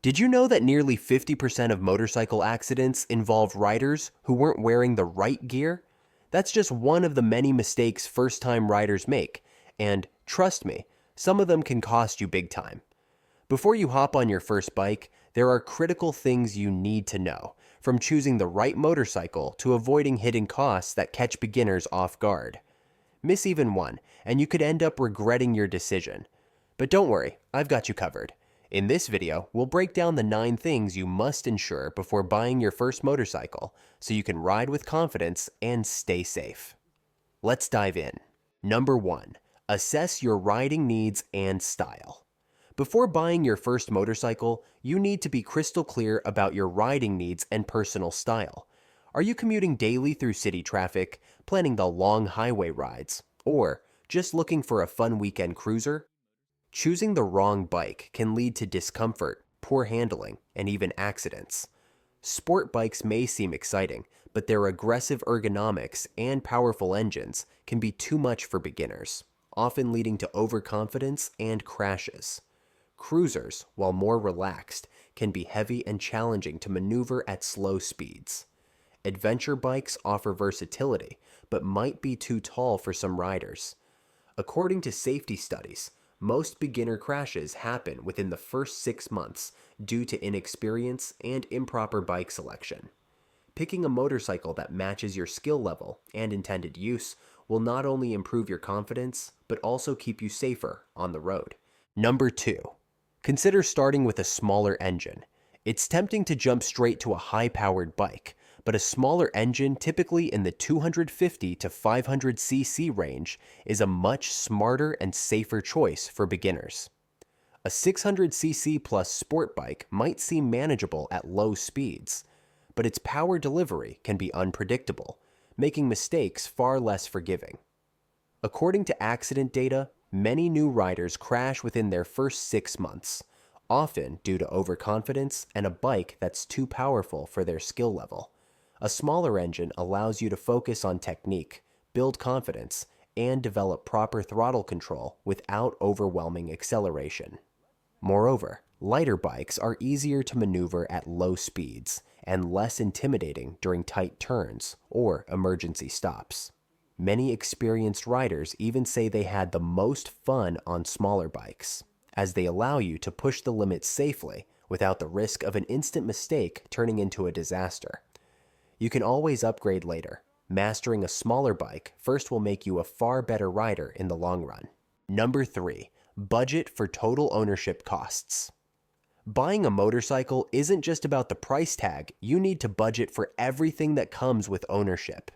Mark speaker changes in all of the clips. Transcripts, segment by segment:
Speaker 1: Did you know that nearly 50% of motorcycle accidents involve riders who weren't wearing the right gear? That's just one of the many mistakes first-time riders make, and trust me, some of them can cost you big time. Before you hop on your first bike, there are critical things you need to know, from choosing the right motorcycle to avoiding hidden costs that catch beginners off guard. Miss even one, and you could end up regretting your decision. But don't worry, I've got you covered. In this video, we'll break down the 9 things you must ensure before buying your first motorcycle so you can ride with confidence and stay safe. Let's dive in. Number 1. Assess your riding needs and style. Before buying your first motorcycle, you need to be crystal clear about your riding needs and personal style. Are you commuting daily through city traffic, planning the long highway rides, or just looking for a fun weekend cruiser? Choosing the wrong bike can lead to discomfort, poor handling, and even accidents. Sport bikes may seem exciting, but their aggressive ergonomics and powerful engines can be too much for beginners, often leading to overconfidence and crashes. Cruisers, while more relaxed, can be heavy and challenging to maneuver at slow speeds. Adventure bikes offer versatility, but might be too tall for some riders. According to safety studies, most beginner crashes happen within the first 6 months due to inexperience and improper bike selection. Picking a motorcycle that matches your skill level and intended use will not only improve your confidence, but also keep you safer on the road. Number 2. Consider starting with a smaller engine. It's tempting to jump straight to a high-powered bike, but a smaller engine, typically in the 250 to 500 cc range, is a much smarter and safer choice for beginners. A 600 cc plus sport bike might seem manageable at low speeds, but its power delivery can be unpredictable, making mistakes far less forgiving. According to accident data, many new riders crash within their first 6 months, often due to overconfidence and a bike that's too powerful for their skill level. A smaller engine allows you to focus on technique, build confidence, and develop proper throttle control without overwhelming acceleration. Moreover, lighter bikes are easier to maneuver at low speeds and less intimidating during tight turns or emergency stops. Many experienced riders even say they had the most fun on smaller bikes, as they allow you to push the limits safely without the risk of an instant mistake turning into a disaster. You can always upgrade later. Mastering a smaller bike first will make you a far better rider in the long run. Number 3. Budget for total ownership costs. Buying a motorcycle isn't just about the price tag. You need to budget for everything that comes with ownership.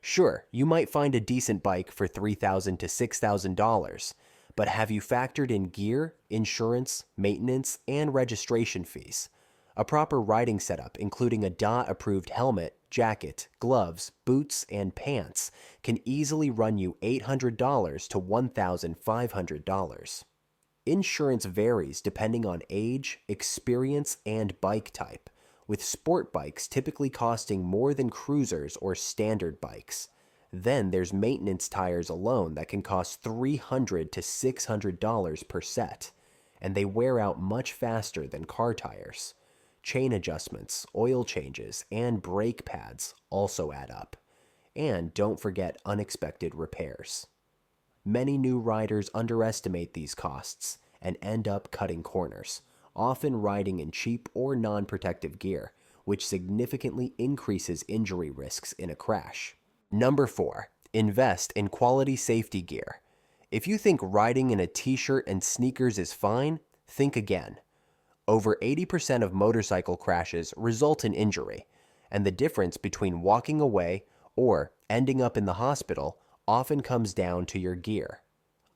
Speaker 1: Sure, you might find a decent bike for $3,000 to $6,000, but have you factored in gear, insurance, maintenance, and registration fees? A proper riding setup, including a DOT-approved helmet, jacket, gloves, boots, and pants, can easily run you $800 to $1,500. Insurance varies depending on age, experience, and bike type, with sport bikes typically costing more than cruisers or standard bikes. Then there's maintenance tires alone that can cost $300 to $600 per set, and they wear out much faster than car tires. Chain adjustments, oil changes, and brake pads also add up. And don't forget unexpected repairs. Many new riders underestimate these costs and end up cutting corners, often riding in cheap or non-protective gear, which significantly increases injury risks in a crash. Number 4. Invest in quality safety gear. If you think riding in a t-shirt and sneakers is fine, think again. Over 80% of motorcycle crashes result in injury, and the difference between walking away or ending up in the hospital often comes down to your gear.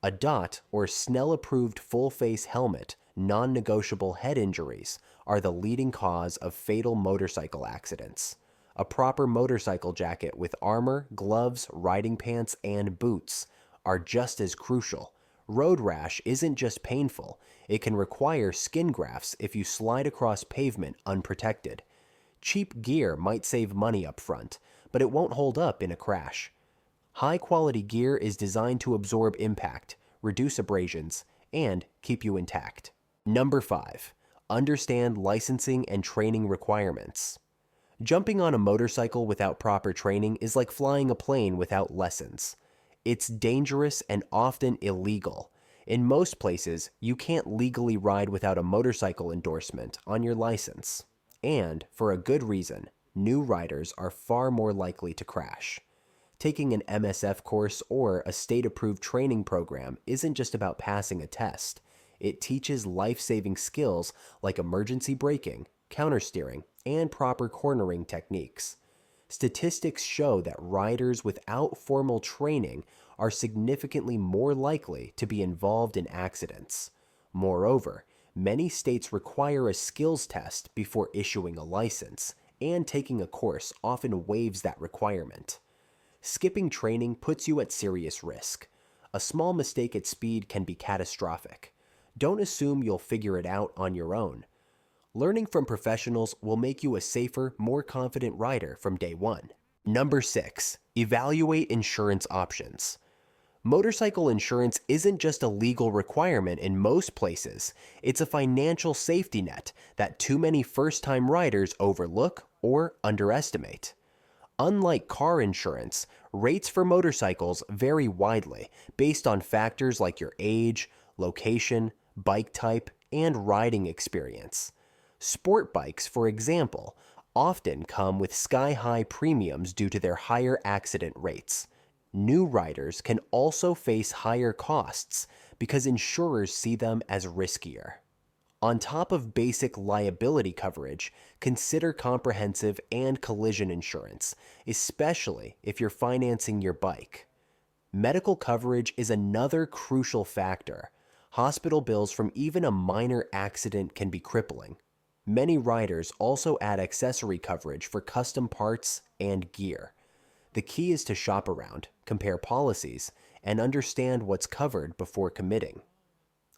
Speaker 1: A DOT or Snell-approved full-face helmet, non-negotiable head injuries, are the leading cause of fatal motorcycle accidents. A proper motorcycle jacket with armor, gloves, riding pants, and boots are just as crucial. Road rash isn't just painful, it can require skin grafts if you slide across pavement unprotected. Cheap gear might save money up front, but it won't hold up in a crash. High-quality gear is designed to absorb impact, reduce abrasions, and keep you intact. Number 5. Understand licensing and training requirements. Jumping on a motorcycle without proper training is like flying a plane without lessons. It's dangerous and often illegal. In most places, you can't legally ride without a motorcycle endorsement on your license. And, for a good reason, new riders are far more likely to crash. Taking an MSF course or a state-approved training program isn't just about passing a test. It teaches life-saving skills like emergency braking, countersteering, and proper cornering techniques. Statistics show that riders without formal training are significantly more likely to be involved in accidents. Moreover, many states require a skills test before issuing a license, and taking a course often waives that requirement. Skipping training puts you at serious risk. A small mistake at speed can be catastrophic. Don't assume you'll figure it out on your own. Learning from professionals will make you a safer, more confident rider from day one. Number 6. Evaluate insurance options. Motorcycle insurance isn't just a legal requirement in most places, it's a financial safety net that too many first-time riders overlook or underestimate. Unlike car insurance, rates for motorcycles vary widely based on factors like your age, location, bike type, and riding experience. Sport bikes, for example, often come with sky-high premiums due to their higher accident rates. New riders can also face higher costs because insurers see them as riskier. On top of basic liability coverage, consider comprehensive and collision insurance, especially if you're financing your bike. Medical coverage is another crucial factor. Hospital bills from even a minor accident can be crippling. Many riders also add accessory coverage for custom parts and gear. The key is to shop around, compare policies, and understand what's covered before committing.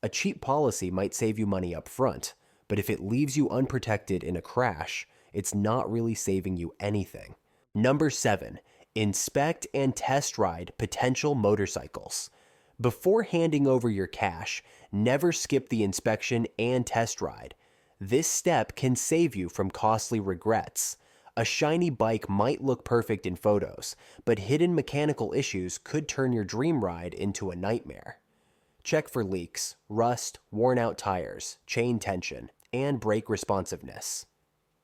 Speaker 1: A cheap policy might save you money up front, but if it leaves you unprotected in a crash, it's not really saving you anything. Number 7. Inspect and test ride potential motorcycles. Before handing over your cash, never skip the inspection and test ride. This step can save you from costly regrets. A shiny bike might look perfect in photos, but hidden mechanical issues could turn your dream ride into a nightmare. Check for leaks, rust, worn-out tires, chain tension, and brake responsiveness.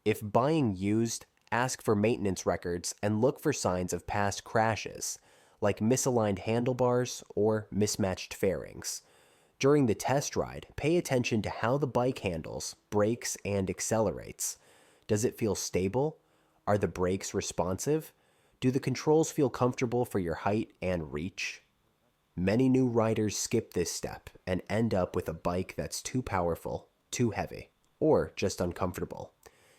Speaker 1: If buying used, ask for maintenance records and look for signs of past crashes, like misaligned handlebars or mismatched fairings. During the test ride, pay attention to how the bike handles, brakes, and accelerates. Does it feel stable? Are the brakes responsive? Do the controls feel comfortable for your height and reach? Many new riders skip this step and end up with a bike that's too powerful, too heavy, or just uncomfortable.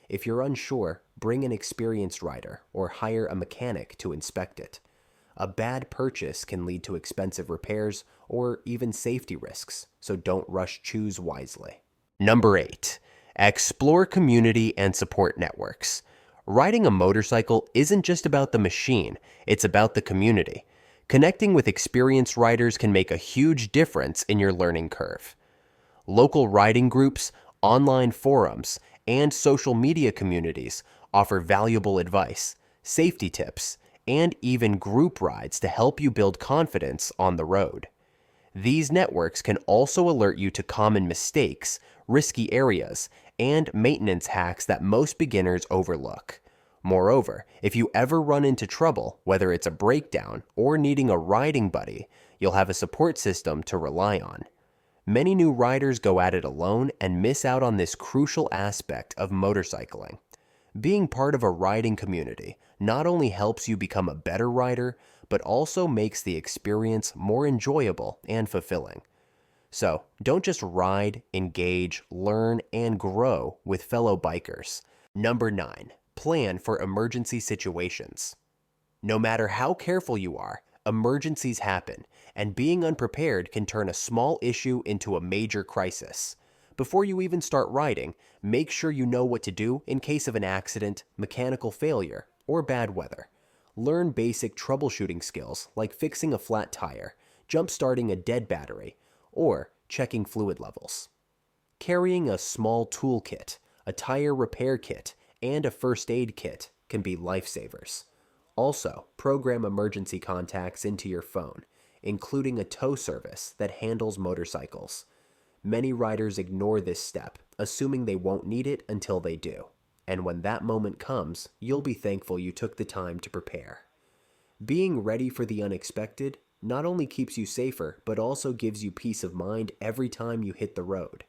Speaker 1: If you're unsure, bring an experienced rider or hire a mechanic to inspect it. A bad purchase can lead to expensive repairs or even safety risks, so don't rush, choose wisely. Number 8. Explore community and support networks. Riding a motorcycle isn't just about the machine, it's about the community. Connecting with experienced riders can make a huge difference in your learning curve. Local riding groups, online forums, and social media communities offer valuable advice, safety tips, and even group rides to help you build confidence on the road. These networks can also alert you to common mistakes, risky areas, and maintenance hacks that most beginners overlook. Moreover, if you ever run into trouble, whether it's a breakdown or needing a riding buddy, you'll have a support system to rely on. Many new riders go at it alone and miss out on this crucial aspect of motorcycling. Being part of a riding community not only helps you become a better rider, but also makes the experience more enjoyable and fulfilling. So, don't just ride, engage, learn, and grow with fellow bikers. Number 9. Plan for emergency situations. No matter how careful you are, emergencies happen, and being unprepared can turn a small issue into a major crisis. Before you even start riding, make sure you know what to do in case of an accident, mechanical failure, or bad weather. Learn basic troubleshooting skills like fixing a flat tire, jump-starting a dead battery, or checking fluid levels. Carrying a small toolkit, a tire repair kit, and a first aid kit can be lifesavers. Also, program emergency contacts into your phone, including a tow service that handles motorcycles. Many riders ignore this step, assuming they won't need it until they do. And when that moment comes, you'll be thankful you took the time to prepare. Being ready for the unexpected not only keeps you safer, but also gives you peace of mind every time you hit the road.